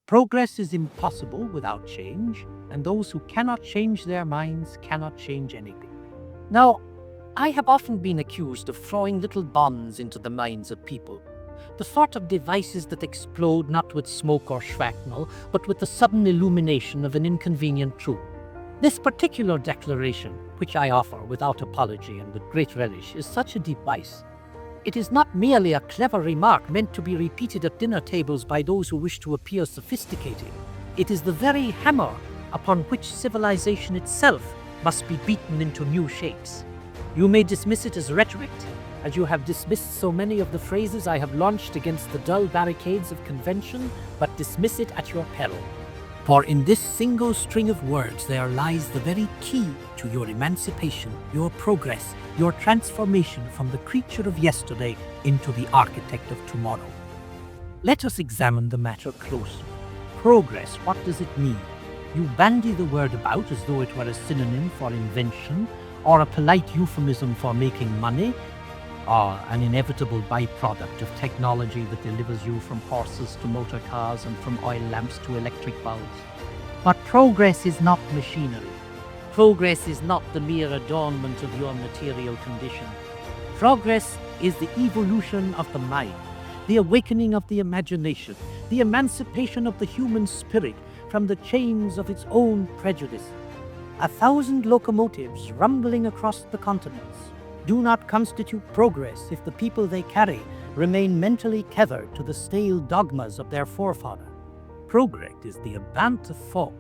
Progress is impossible without change, and those who cannot change their minds cannot change anything. Now, I have often been accused of throwing little bombs into the minds of people, the sort of devices that explode not with smoke or shrapnel, but with the sudden illumination of an inconvenient truth. This particular declaration, which I offer without apology and with great relish, is such a device. It is not merely a clever remark meant to be repeated at dinner tables by those who wish to appear sophisticated. It is the very hammer upon which civilization itself must be beaten into new shapes. You may dismiss it as rhetoric, as you have dismissed so many of the phrases I have launched against the dull barricades of convention, but dismiss it at your peril. For in this single string of words there lies the very key to your emancipation, your progress, your transformation from the creature of yesterday into the architect of tomorrow. Let us examine the matter closely. Progress, what does it mean? You bandy the word about as though it were a synonym for invention, or a polite euphemism for making money, or an inevitable byproduct of technology that delivers you from horses to motor cars and from oil lamps to electric bulbs. But progress is not machinery. Progress is not the mere adornment of your material condition. Progress is the evolution of the mind, the awakening of the imagination, the emancipation of the human spirit from the chains of its own prejudice. 1,000 locomotives rumbling across the continents do not constitute progress if the people they carry remain mentally tethered to the stale dogmas of their forefather. Progress is the advance of thought,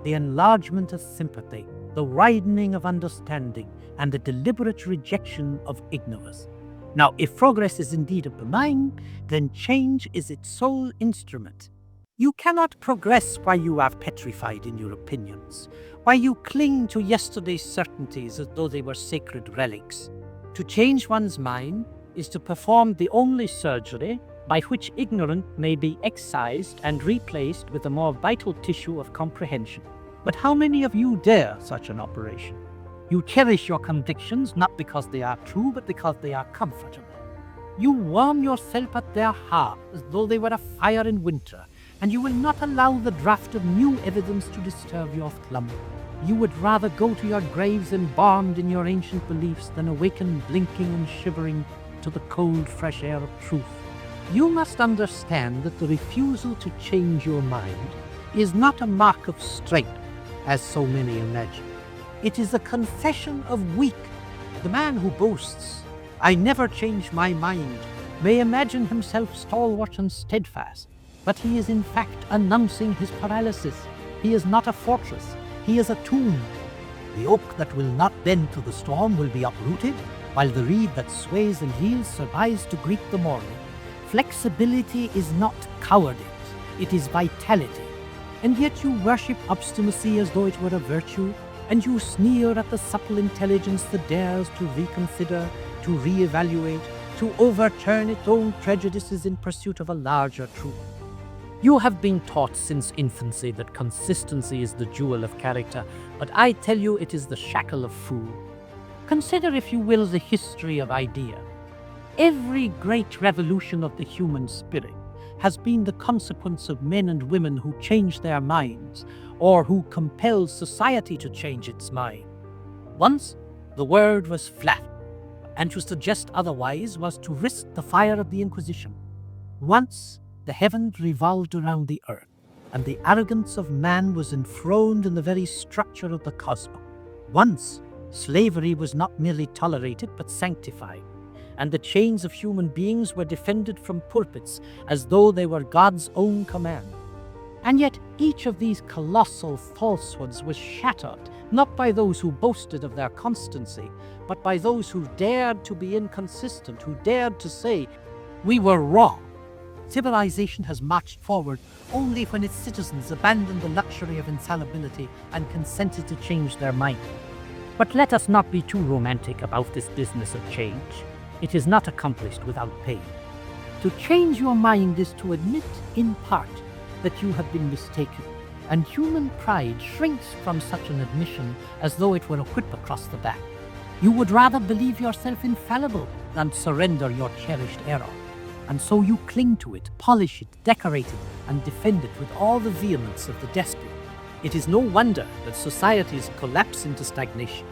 the enlargement of sympathy, the widening of understanding, and the deliberate rejection of ignorance. Now, if progress is indeed of the mind, then change is its sole instrument. You cannot progress while you are petrified in your opinions, while you cling to yesterday's certainties as though they were sacred relics. To change one's mind is to perform the only surgery by which ignorance may be excised and replaced with a more vital tissue of comprehension. But how many of you dare such an operation? You cherish your convictions not because they are true, but because they are comfortable. You warm yourself at their heart as though they were a fire in winter, and you will not allow the draught of new evidence to disturb your slumber. You would rather go to your graves embalmed in your ancient beliefs than awaken blinking and shivering to the cold, fresh air of truth. You must understand that the refusal to change your mind is not a mark of strength, as so many imagine. It is a confession of weak. The man who boasts, "I never change my mind," may imagine himself stalwart and steadfast, but he is in fact announcing his paralysis. He is not a fortress. He is a tomb. The oak that will not bend to the storm will be uprooted, while the reed that sways and yields survives to greet the morning. Flexibility is not cowardice, it is vitality. And yet you worship obstinacy as though it were a virtue, and you sneer at the supple intelligence that dares to reconsider, to reevaluate, to overturn its own prejudices in pursuit of a larger truth. You have been taught since infancy that consistency is the jewel of character, but I tell you it is the shackle of fool. Consider, if you will, the history of idea. Every great revolution of the human spirit has been the consequence of men and women who changed their minds, or who compelled society to change its mind. Once, the word was flat, and to suggest otherwise was to risk the fire of the Inquisition. Once, the heavens revolved around the earth, and the arrogance of man was enthroned in the very structure of the cosmos. Once, slavery was not merely tolerated but sanctified, and the chains of human beings were defended from pulpits as though they were God's own command. And yet each of these colossal falsehoods was shattered, not by those who boasted of their constancy, but by those who dared to be inconsistent, who dared to say, "We were wrong." Civilization has marched forward only when its citizens abandoned the luxury of infallibility and consented to change their mind. But let us not be too romantic about this business of change. It is not accomplished without pain. To change your mind is to admit, in part, that you have been mistaken, and human pride shrinks from such an admission as though it were a whip across the back. You would rather believe yourself infallible than surrender your cherished error. and so you cling to it, polish it, decorate it, and defend it with all the vehemence of the desperate. It is no wonder that societies collapse into stagnation,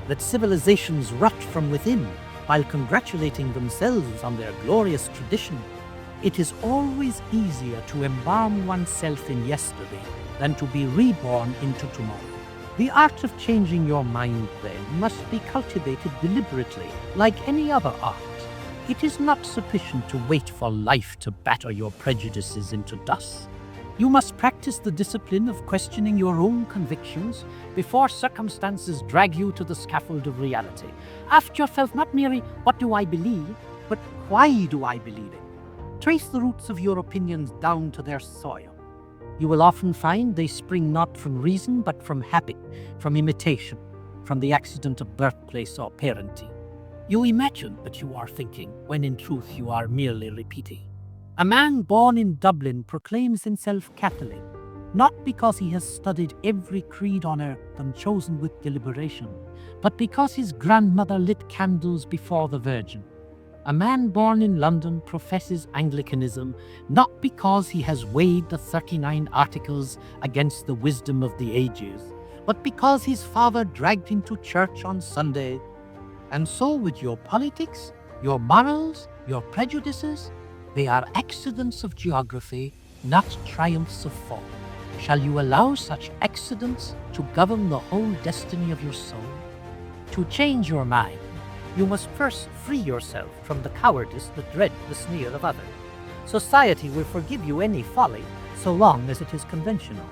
that civilizations rot from within while congratulating themselves on their glorious tradition. It is always easier to embalm oneself in yesterday than to be reborn into tomorrow. The art of changing your mind, then, must be cultivated deliberately, like any other art. It is not sufficient to wait for life to batter your prejudices into dust. You must practice the discipline of questioning your own convictions before circumstances drag you to the scaffold of reality. Ask yourself not merely, what do I believe, but why do I believe it? Trace the roots of your opinions down to their soil. You will often find they spring not from reason, but from habit, from imitation, from the accident of birthplace or parenting. You imagine that you are thinking, when in truth you are merely repeating. A man born in Dublin proclaims himself Catholic, not because he has studied every creed on earth and chosen with deliberation, but because his grandmother lit candles before the Virgin. A man born in London professes Anglicanism not because he has weighed the 39 articles against the wisdom of the ages, but because his father dragged him to church on Sunday. And so with your politics, your morals, your prejudices, they are accidents of geography, not triumphs of form. Shall you allow such accidents to govern the whole destiny of your soul? To change your mind, you must first free yourself from the cowardice that dread the sneer of others. Society will forgive you any folly so long as it is conventional.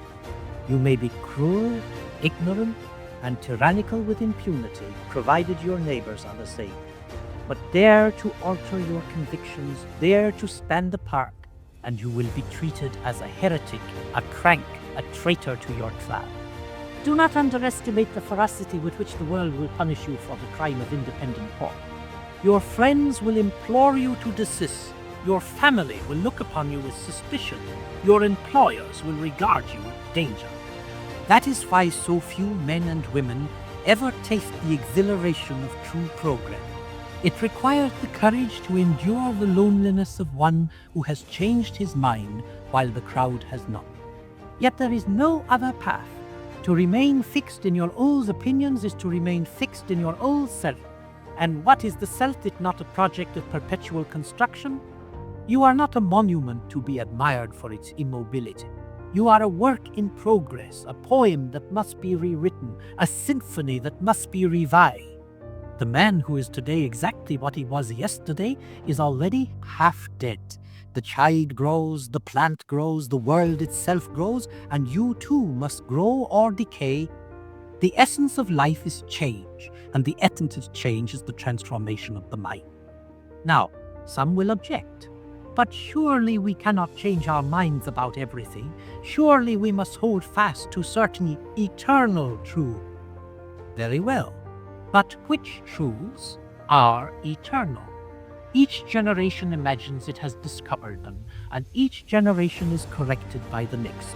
You may be cruel, ignorant, and tyrannical with impunity, provided your neighbors are the same. But dare to alter your convictions, dare to stand apart, and you will be treated as a heretic, a crank, a traitor to your tribe. Do not underestimate the ferocity with which the world will punish you for the crime of independent thought. Your friends will implore you to desist. Your family will look upon you with suspicion. Your employers will regard you with danger. That is why so few men and women ever taste the exhilaration of true progress. It requires the courage to endure the loneliness of one who has changed his mind while the crowd has not. Yet there is no other path. To remain fixed in your old opinions is to remain fixed in your old self. And what is the self if not a project of perpetual construction? You are not a monument to be admired for its immobility. You are a work in progress, a poem that must be rewritten, a symphony that must be revived. The man who is today exactly what he was yesterday is already half dead. The child grows, the plant grows, the world itself grows, and you too must grow or decay. The essence of life is change, and the essence of change is the transformation of the mind. Now, some will object. But surely we cannot change our minds about everything. Surely we must hold fast to certain eternal truths. Very well. But which truths are eternal? Each generation imagines it has discovered them, and each generation is corrected by the next.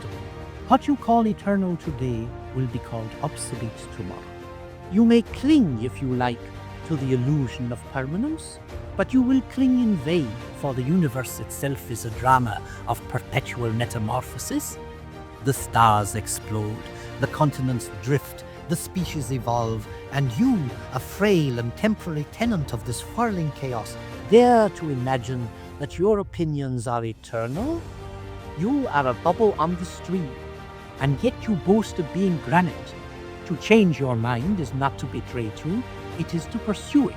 What you call eternal today will be called obsolete tomorrow. You may cling, if you like, to the illusion of permanence, but you will cling in vain, for the universe itself is a drama of perpetual metamorphosis. The stars explode, the continents drift, the species evolve, and you, a frail and temporary tenant of this whirling chaos, dare to imagine that your opinions are eternal? You are a bubble on the stream, and yet you boast of being granite. To change your mind is not to betray truth, it is to pursue it.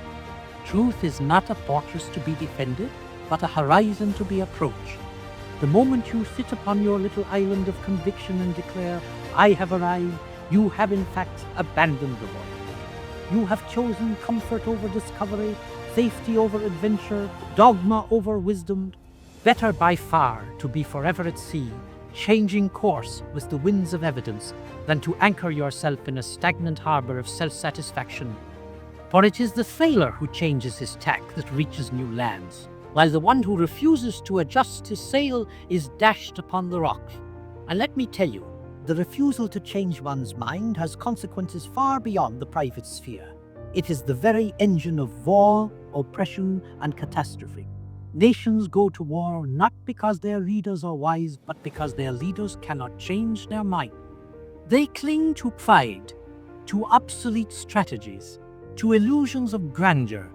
Truth is not a fortress to be defended, but a horizon to be approached. The moment you sit upon your little island of conviction and declare, I have arrived, you have in fact abandoned the voyage. You have chosen comfort over discovery, safety over adventure, dogma over wisdom. Better by far to be forever at sea, changing course with the winds of evidence, than to anchor yourself in a stagnant harbor of self-satisfaction. For it is the sailor who changes his tack that reaches new lands, while the one who refuses to adjust his sail is dashed upon the rocks. And let me tell you, the refusal to change one's mind has consequences far beyond the private sphere. It is the very engine of war, oppression, and catastrophe. Nations go to war not because their leaders are wise, but because their leaders cannot change their mind. They cling to pride, to obsolete strategies, to illusions of grandeur,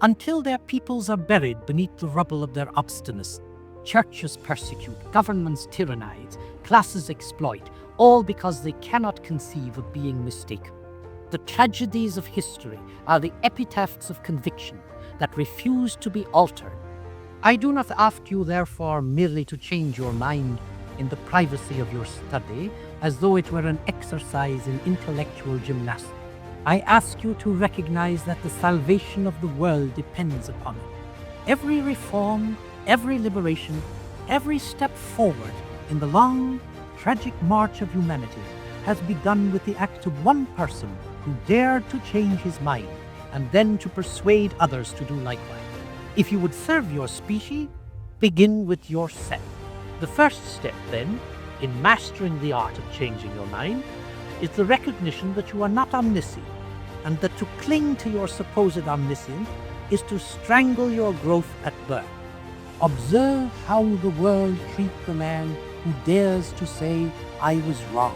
until their peoples are buried beneath the rubble of their obstinacy. Churches persecute, governments tyrannize, classes exploit, all because they cannot conceive of being mistaken. The tragedies of history are the epitaphs of conviction that refuse to be altered. I do not ask you, therefore, merely to change your mind in the privacy of your study, as though it were an exercise in intellectual gymnastics. I ask you to recognize that the salvation of the world depends upon it. Every reform, every liberation, every step forward in the long, tragic march of humanity has begun with the act of one person who dared to change his mind and then to persuade others to do likewise. If you would serve your species, begin with yourself. The first step, then, in mastering the art of changing your mind, is the recognition that you are not omniscient, and that to cling to your supposed omniscience is to strangle your growth at birth. Observe how the world treats the man who dares to say, "I was wrong."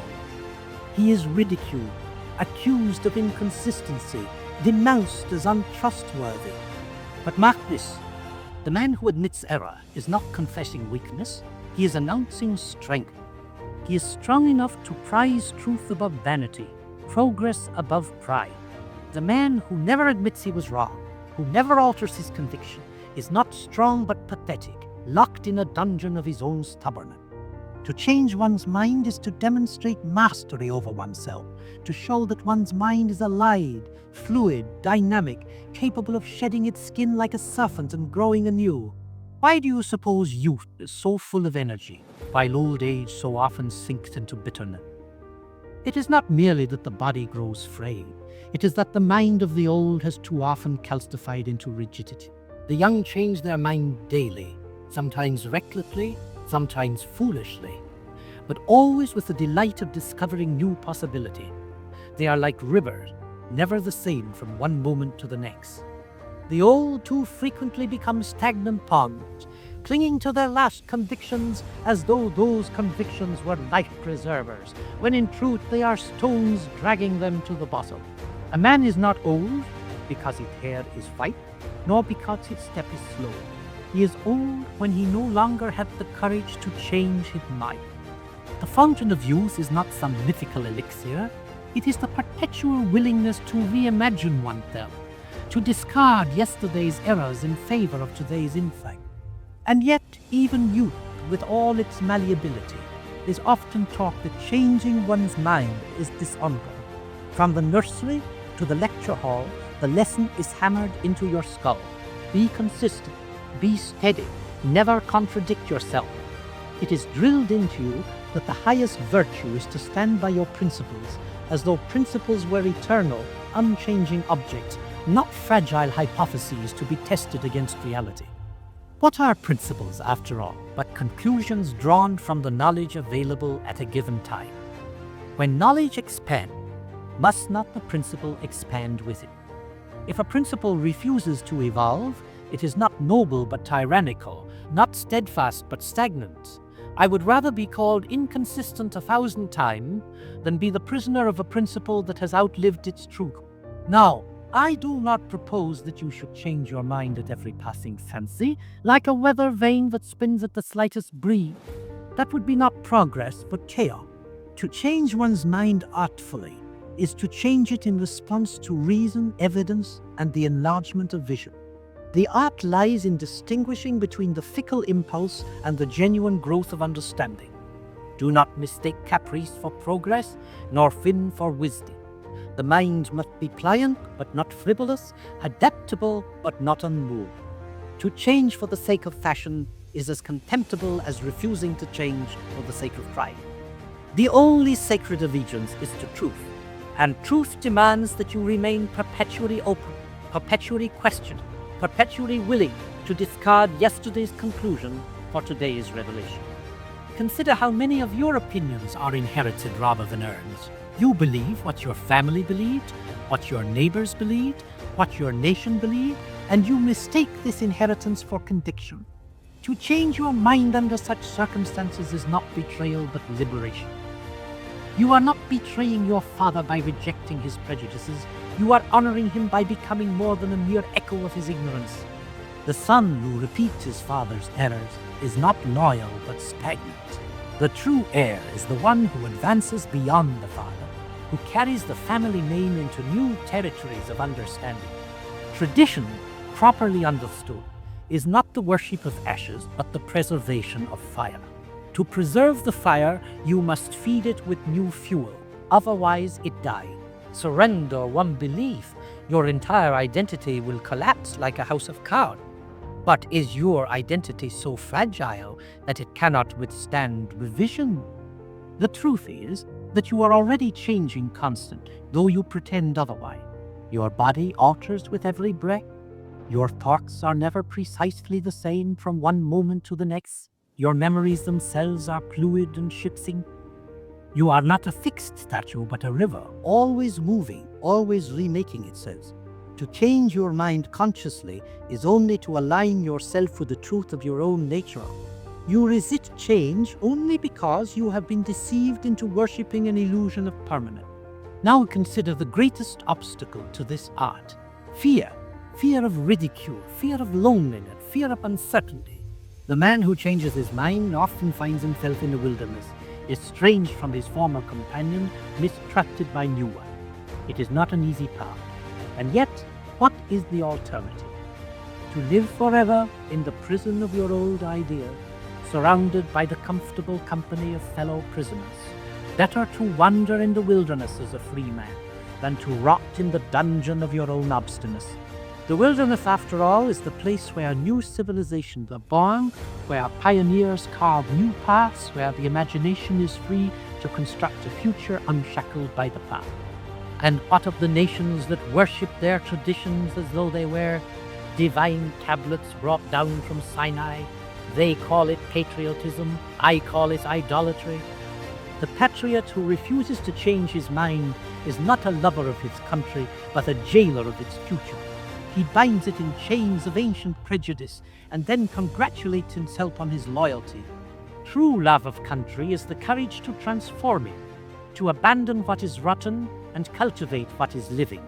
He is ridiculed, accused of inconsistency, denounced as untrustworthy. But mark this, the man who admits error is not confessing weakness, he is announcing strength. He is strong enough to prize truth above vanity, progress above pride. The man who never admits he was wrong, who never alters his conviction, is not strong but pathetic, locked in a dungeon of his own stubbornness. To change one's mind is to demonstrate mastery over oneself, to show that one's mind is alive, fluid, dynamic, capable of shedding its skin like a serpent and growing anew. Why do you suppose youth is so full of energy, while old age so often sinks into bitterness? It is not merely that the body grows frail, it is that the mind of the old has too often calcified into rigidity. The young change their mind daily, sometimes recklessly, sometimes foolishly, but always with the delight of discovering new possibility. They are like rivers, never the same from one moment to the next. The old too frequently become stagnant ponds, clinging to their last convictions as though those convictions were life preservers, when in truth they are stones dragging them to the bottom. A man is not old because his hair is white, nor because his step is slow. He is old when he no longer has the courage to change his mind. The fountain of youth is not some mythical elixir, it is the perpetual willingness to reimagine oneself, to discard yesterday's errors in favor of today's insight. And yet, even youth, with all its malleability, is often taught that changing one's mind is dishonorable. From the nursery to the lecture hall, the lesson is hammered into your skull. Be consistent, be steady, never contradict yourself. It is drilled into you that the highest virtue is to stand by your principles, as though principles were eternal, unchanging objects, not fragile hypotheses to be tested against reality. What are principles, after all, but conclusions drawn from the knowledge available at a given time? When knowledge expands, must not the principle expand with it? If a principle refuses to evolve, it is not noble but tyrannical, not steadfast but stagnant. I would rather be called inconsistent 1,000 times than be the prisoner of a principle that has outlived its truth. Now, I do not propose that you should change your mind at every passing fancy, like a weather vane that spins at the slightest breeze. That would be not progress, but chaos. To change one's mind artfully is to change it in response to reason, evidence, and the enlargement of vision. The art lies in distinguishing between the fickle impulse and the genuine growth of understanding. Do not mistake caprice for progress, nor fin for wisdom. The mind must be pliant, but not frivolous, adaptable, but not unmoved. To change for the sake of fashion is as contemptible as refusing to change for the sake of pride. The only sacred allegiance is to truth, and truth demands that you remain perpetually open, perpetually questioning, perpetually willing to discard yesterday's conclusion for today's revelation. Consider how many of your opinions are inherited rather than earned. You believe what your family believed, what your neighbors believed, what your nation believed, and you mistake this inheritance for conviction. To change your mind under such circumstances is not betrayal but liberation. You are not betraying your father by rejecting his prejudices. You are honoring him by becoming more than a mere echo of his ignorance. The son who repeats his father's errors is not loyal but stagnant. The true heir is the one who advances beyond the father, who carries the family name into new territories of understanding. Tradition, properly understood, is not the worship of ashes but the preservation of fire. To preserve the fire, you must feed it with new fuel, otherwise it dies. Surrender one belief, your entire identity will collapse like a house of cards. But is your identity so fragile that it cannot withstand revision? The truth is that you are already changing constantly, though you pretend otherwise. Your body alters with every breath. Your thoughts are never precisely the same from one moment to the next. Your memories themselves are fluid and shifting. You are not a fixed statue, but a river, always moving, always remaking itself. To change your mind consciously is only to align yourself with the truth of your own nature. You resist change only because you have been deceived into worshipping an illusion of permanence. Now consider the greatest obstacle to this art: fear. Fear of ridicule, fear of loneliness, fear of uncertainty. The man who changes his mind often finds himself in the wilderness, estranged from his former companion, mistrusted by new one. It is not an easy path. And yet, what is the alternative? To live forever in the prison of your old ideas, surrounded by the comfortable company of fellow prisoners. Better to wander in the wilderness as a free man than to rot in the dungeon of your own obstinacy. The wilderness, after all, is the place where new civilizations are born, where pioneers carve new paths, where the imagination is free to construct a future unshackled by the past. And what of the nations that worship their traditions as though they were divine tablets brought down from Sinai? They call it patriotism, I call it idolatry. The patriot who refuses to change his mind is not a lover of his country, but a jailer of its future. He binds it in chains of ancient prejudice and then congratulates himself on his loyalty. True love of country is the courage to transform it, to abandon what is rotten and cultivate what is living.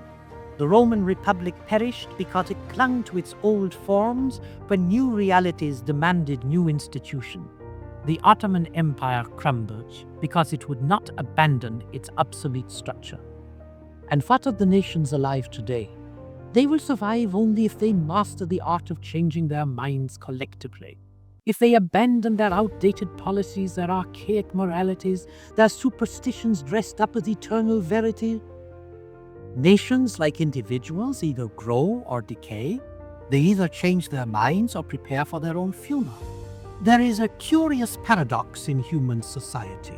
The Roman Republic perished because it clung to its old forms when new realities demanded new institutions. The Ottoman Empire crumbled because it would not abandon its obsolete structure. And what of the nations alive today? They will survive only if they master the art of changing their minds collectively. If they abandon their outdated policies, their archaic moralities, their superstitions dressed up as eternal verity. Nations, like individuals, either grow or decay. They either change their minds or prepare for their own funeral. There is a curious paradox in human society.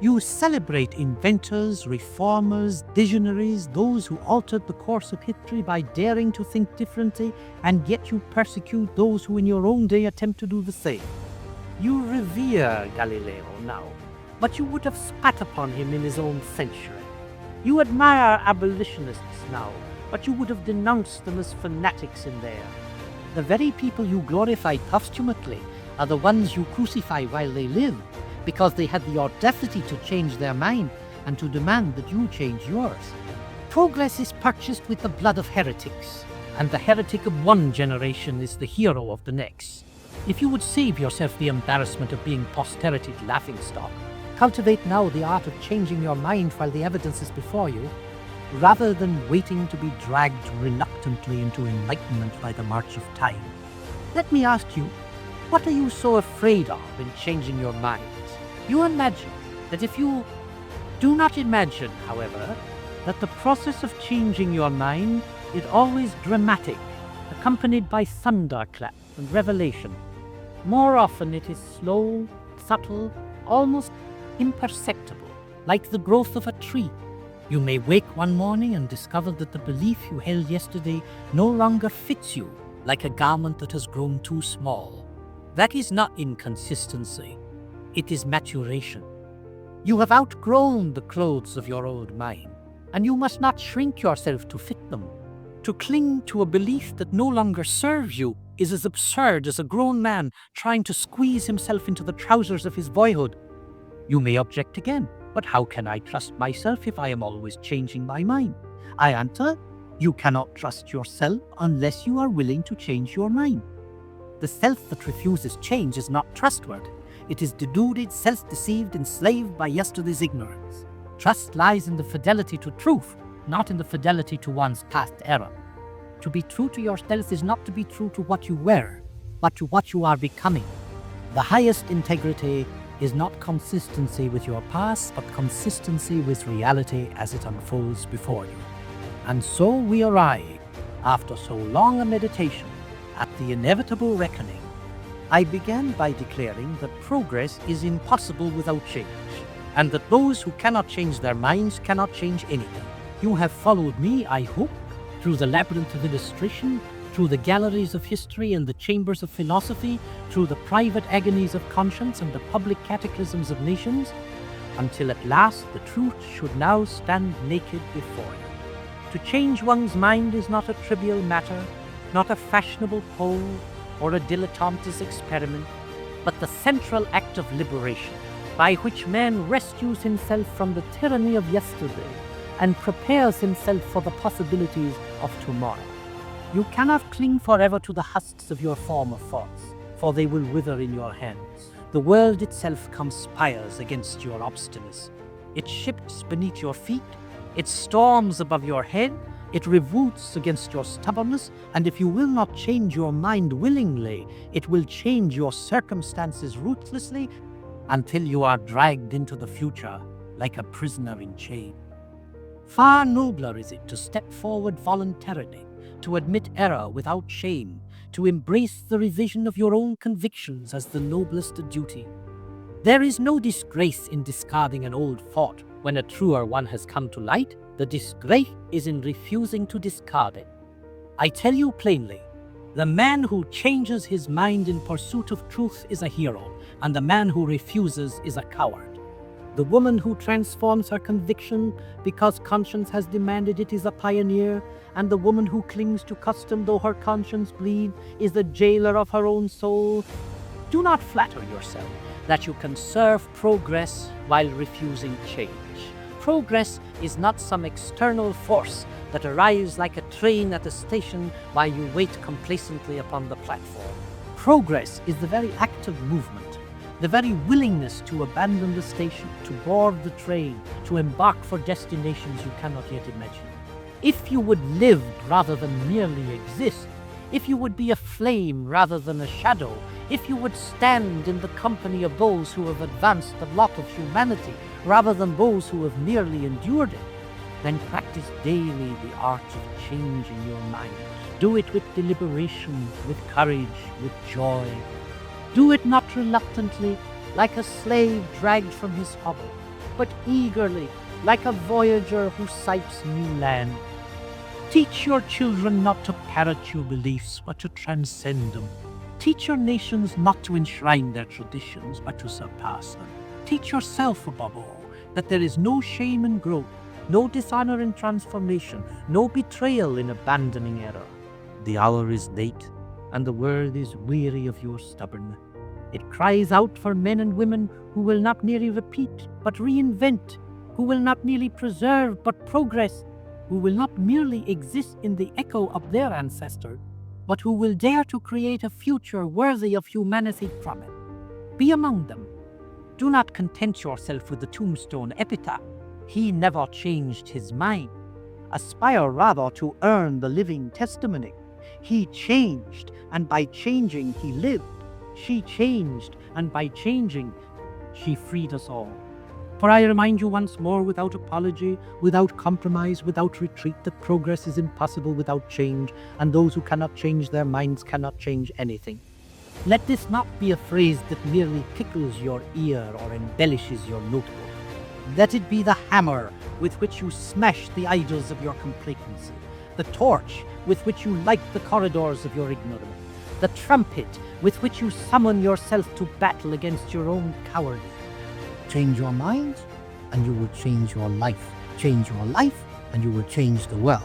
You celebrate inventors, reformers, visionaries, those who altered the course of history by daring to think differently, and yet you persecute those who in your own day attempt to do the same. You revere Galileo now, but you would have spat upon him in his own century. You admire abolitionists now, but you would have denounced them as fanatics in theirs. The very people you glorify posthumously are the ones you crucify while they live, because they had the audacity to change their mind and to demand that you change yours. Progress is purchased with the blood of heretics, and the heretic of one generation is the hero of the next. If you would save yourself the embarrassment of being posterity's laughingstock, cultivate now the art of changing your mind while the evidence is before you, rather than waiting to be dragged reluctantly into enlightenment by the march of time. Let me ask you, what are you so afraid of in changing your mind? You imagine that if you do not imagine, however, that the process of changing your mind is always dramatic, accompanied by thunderclaps and revelation. More often it is slow, subtle, almost imperceptible, like the growth of a tree. You may wake one morning and discover that the belief you held yesterday no longer fits you, like a garment that has grown too small. That is not inconsistency. It is maturation. You have outgrown the clothes of your old mind, and you must not shrink yourself to fit them. To cling to a belief that no longer serves you is as absurd as a grown man trying to squeeze himself into the trousers of his boyhood. You may object again, but how can I trust myself if I am always changing my mind? I answer, you cannot trust yourself unless you are willing to change your mind. The self that refuses change is not trustworthy. It is deluded, self-deceived, enslaved by yesterday's ignorance. Trust lies in the fidelity to truth, not in the fidelity to one's past error. To be true to yourself is not to be true to what you were, but to what you are becoming. The highest integrity is not consistency with your past, but consistency with reality as it unfolds before you. And so we arrive, after so long a meditation, at the inevitable reckoning. I began by declaring that progress is impossible without change, and that those who cannot change their minds cannot change anything. You have followed me, I hope, through the labyrinth of illustration, through the galleries of history and the chambers of philosophy, through the private agonies of conscience and the public cataclysms of nations, until at last the truth should now stand naked before you. To change one's mind is not a trivial matter, not a fashionable poll or a dilettante's experiment, but the central act of liberation, by which man rescues himself from the tyranny of yesterday and prepares himself for the possibilities of tomorrow. You cannot cling forever to the husks of your former thoughts, for they will wither in your hands. The world itself conspires against your obstinacy. It shifts beneath your feet, it storms above your head, it revolts against your stubbornness, and if you will not change your mind willingly, it will change your circumstances ruthlessly until you are dragged into the future like a prisoner in chains. Far nobler is it to step forward voluntarily, to admit error without shame, to embrace the revision of your own convictions as the noblest duty. There is no disgrace in discarding an old thought when a truer one has come to light. The disgrace is in refusing to discard it. I tell you plainly, the man who changes his mind in pursuit of truth is a hero, and the man who refuses is a coward. The woman who transforms her conviction because conscience has demanded it is a pioneer, and the woman who clings to custom though her conscience bleed is the jailer of her own soul. Do not flatter yourself that you can serve progress while refusing change. Progress is not some external force that arrives like a train at a station while you wait complacently upon the platform. Progress is the very act of movement, the very willingness to abandon the station, to board the train, to embark for destinations you cannot yet imagine. If you would live rather than merely exist, if you would be a flame rather than a shadow, if you would stand in the company of those who have advanced the lot of humanity rather than those who have merely endured it, then practice daily the art of changing your mind. Do it with deliberation, with courage, with joy. Do it not reluctantly, like a slave dragged from his hovel, but eagerly, like a voyager who sights new land. Teach your children not to parrot your beliefs, but to transcend them. Teach your nations not to enshrine their traditions, but to surpass them. Teach yourself, above all, that there is no shame in growth, no dishonor in transformation, no betrayal in abandoning error. The hour is late, and the world is weary of your stubbornness. It cries out for men and women who will not merely repeat, but reinvent, who will not merely preserve, but progress, who will not merely exist in the echo of their ancestors, but who will dare to create a future worthy of humanity from it. Be among them. Do not content yourself with the tombstone epitaph, "He never changed his mind." Aspire rather to earn the living testimony, "He changed, and by changing he lived. She changed, and by changing she freed us all." For I remind you once more, without apology, without compromise, without retreat, that progress is impossible without change, and those who cannot change their minds cannot change anything. Let this not be a phrase that merely tickles your ear or embellishes your notebook. Let it be the hammer with which you smash the idols of your complacency, the torch with which you light the corridors of your ignorance, the trumpet with which you summon yourself to battle against your own cowardice. Change your mind, and you will change your life. Change your life, and you will change the world.